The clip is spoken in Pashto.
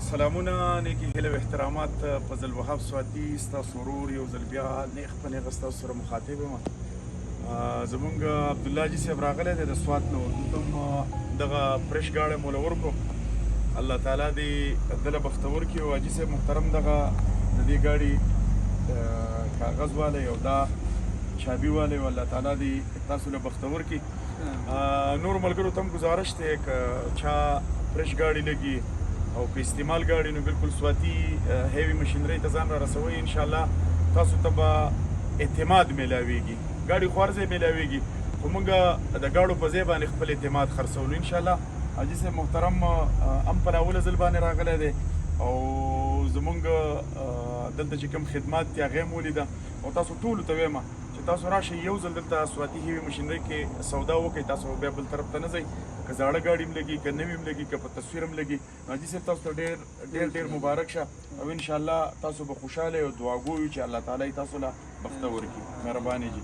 سلامونه نیکی هیله و احترامات فضل وهاب سواتي ستاسو ورور یو ځل بیا نیغ په نیغه ستاسو سره مخاطب یم. زمونږ عبدالله جي صاحب راغلی دی د سوات نه، دلته هم دغه فرش ګاډی موله ورکړو. الله تعالی دې ده له بختور کړي او حاجي صاحب محترم دغه د دې ګاډي کاغذ والی او دا چابي والی او الله تعالی دې تاسو له بختور کړي. نور ملګرو ته هم ګزارش دی که چا فرش ګاډي لګي او که استعمال ګاډي نو بالکل سواتي هیوي مشینرۍ ته ځان را رسوئ، انشاءالله تاسو ته به اعتماد میلاویږي. ګاډي خو هر ځای میلاویږي خو موږ د ګاډو په ځای باندې خپل اعتماد خرڅولو انشاءالله. حاجي صاحب محترم هم په ناوله ځل باندې راغلی دی او زمونږ دلته چې کوم خدمات دي هغه یې ولیده او تاسو ټولو ته وایم چې تاسو راشئ یو ځل دلته سواتي هیوي مشینرۍ کې سودا وکړئ. تاسو بیا بل طرف ته نه ځئ، که زاړه ګاډي هم لګي که نوي هم لګي که په تصویر هم لګي. حاجي صاحب تاسو ته ډېر ډېر مبارک شه او انشاءالله تاسو به خوشحاله او دعاګو یو چې الله تعالی تاسو له بخته ورکړي. مهرباني جي.